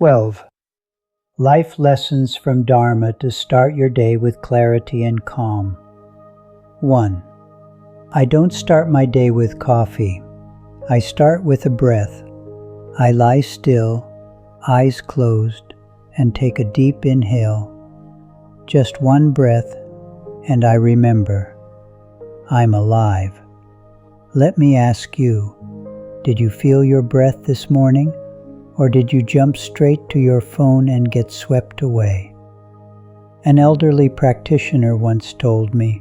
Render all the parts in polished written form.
12. Life lessons from Dharma to start your day with clarity and calm. 1. I don't start my day with coffee. I start with a breath. I lie still, eyes closed, and take a deep inhale. Just one breath, and I remember, I'm alive. Let me ask you, did you feel your breath this morning? Or did you jump straight to your phone and get swept away? An elderly practitioner once told me,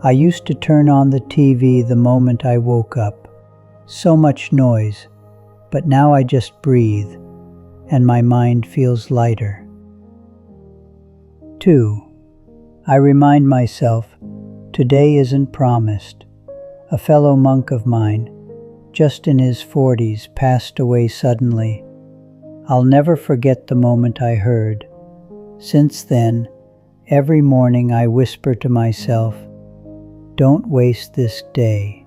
I used to turn on the TV the moment I woke up. So much noise, but now I just breathe, and my mind feels lighter. 2. I remind myself, today isn't promised. A fellow monk of mine, just in his 40s, passed away suddenly. I'll never forget the moment I heard. Since then, every morning I whisper to myself, don't waste this day.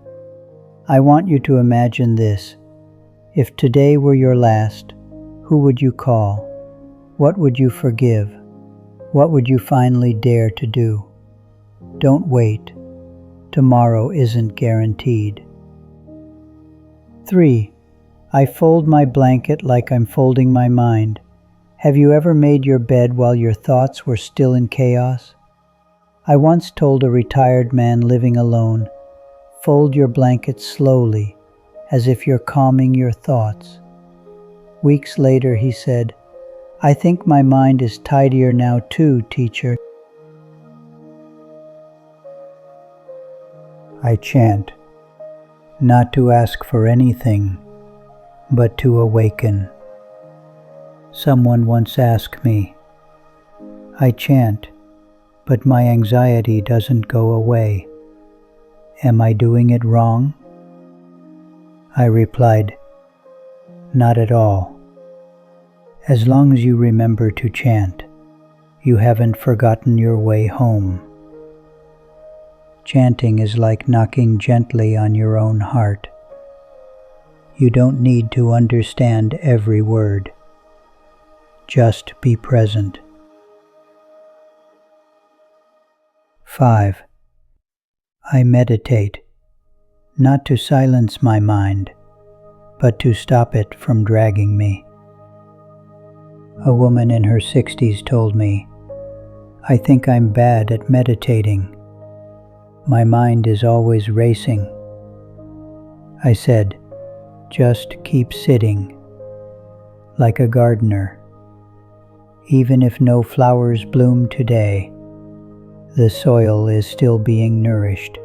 I want you to imagine this. If today were your last, who would you call? What would you forgive? What would you finally dare to do? Don't wait. Tomorrow isn't guaranteed. 3. I fold my blanket like I'm folding my mind. Have you ever made your bed while your thoughts were still in chaos? I once told a retired man living alone, fold your blanket slowly, as if you're calming your thoughts. Weeks later he said, I think my mind is tidier now too, teacher. I chant, not to ask for anything, but to awaken. Someone once asked me, I chant, but my anxiety doesn't go away. Am I doing it wrong? I replied, not at all. As long as you remember to chant, you haven't forgotten your way home. Chanting is like knocking gently on your own heart. You don't need to understand every word. Just be present. 5. I meditate, not to silence my mind, but to stop it from dragging me. A woman in her 60s told me, I think I'm bad at meditating. My mind is always racing. I said, just keep sitting, like a gardener. Even if no flowers bloom today, the soil is still being nourished.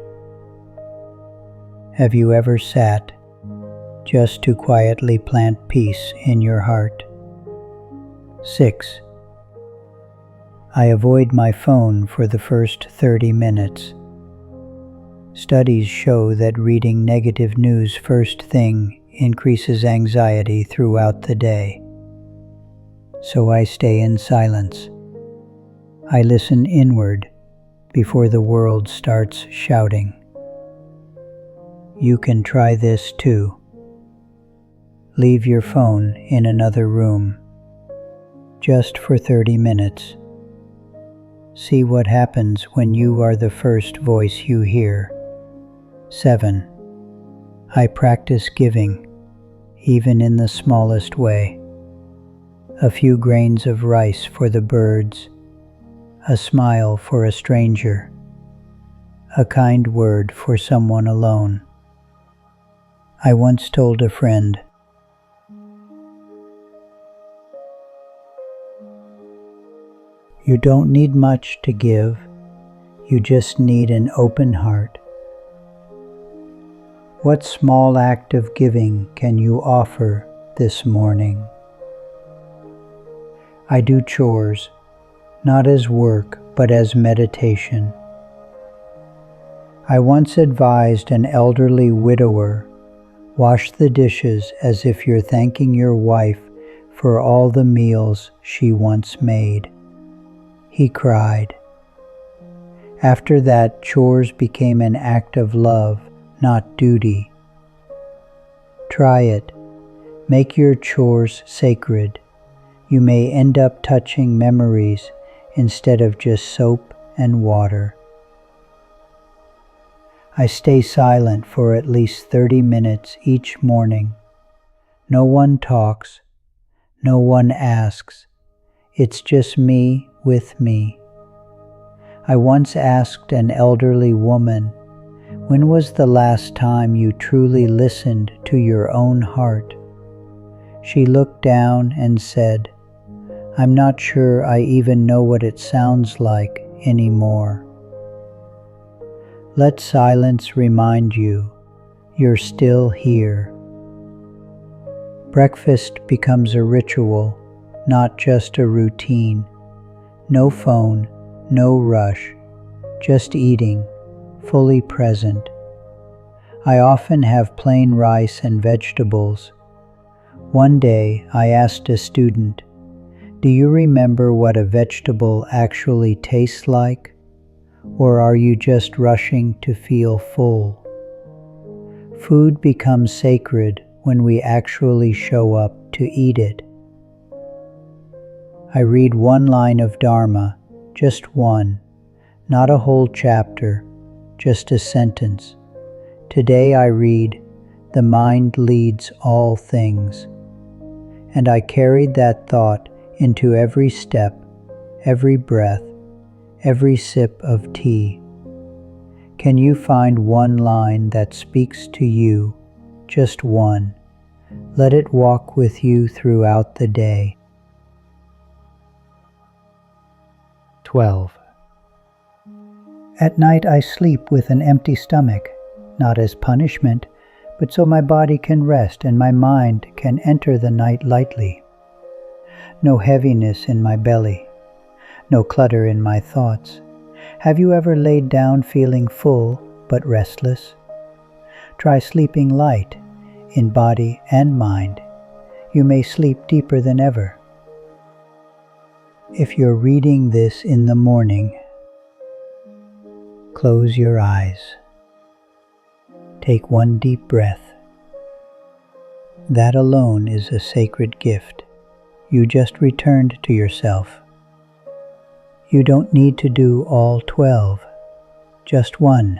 Have you ever sat just to quietly plant peace in your heart? 6. I avoid my phone for the first 30 minutes. Studies show that reading negative news first thing increases anxiety throughout the day. So I stay in silence. I listen inward before the world starts shouting. You can try this too. Leave your phone in another room, just for 30 minutes. See what happens when you are the first voice you hear. 7. I practice giving, even in the smallest way. A few grains of rice for the birds, a smile for a stranger, a kind word for someone alone. I once told a friend, you don't need much to give, you just need an open heart. What small act of giving can you offer this morning? I do chores, not as work, but as meditation. I once advised an elderly widower, wash the dishes as if you're thanking your wife for all the meals she once made. He cried. After that, chores became an act of love, not duty. Try it. Make your chores sacred. You may end up touching memories instead of just soap and water. I stay silent for at least 30 minutes each morning. No one talks, no one asks. It's just me with me. I once asked an elderly woman, "When was the last time you truly listened to your own heart?" She looked down and said, "I'm not sure I even know what it sounds like anymore." Let silence remind you you're still here. Breakfast becomes a ritual, not just a routine. No phone, no rush, just eating, fully present. I often have plain rice and vegetables. One day I asked a student, "Do you remember what a vegetable actually tastes like? Or are you just rushing to feel full?" Food becomes sacred when we actually show up to eat it. I read one line of Dharma, just one, not a whole chapter, just a sentence. Today I read, "The mind leads all things." And I carried that thought into every step, every breath, every sip of tea. Can you find one line that speaks to you, just one? Let it walk with you throughout the day. 12. At night I sleep with an empty stomach, not as punishment, but so my body can rest and my mind can enter the night lightly. No heaviness in my belly, no clutter in my thoughts. Have you ever laid down feeling full but restless? Try sleeping light in body and mind. You may sleep deeper than ever. If you're reading this in the morning, close your eyes. Take one deep breath. That alone is a sacred gift. You just returned to yourself. You don't need to do all 12, just one,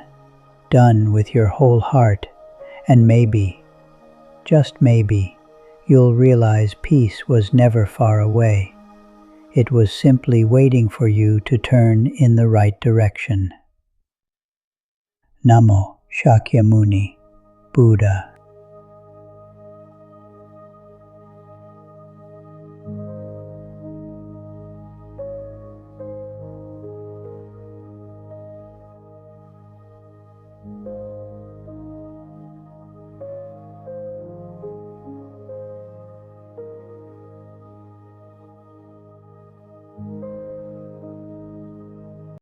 done with your whole heart, and maybe, just maybe, you'll realize peace was never far away. It was simply waiting for you to turn in the right direction. Namo Shakyamuni, Buddha.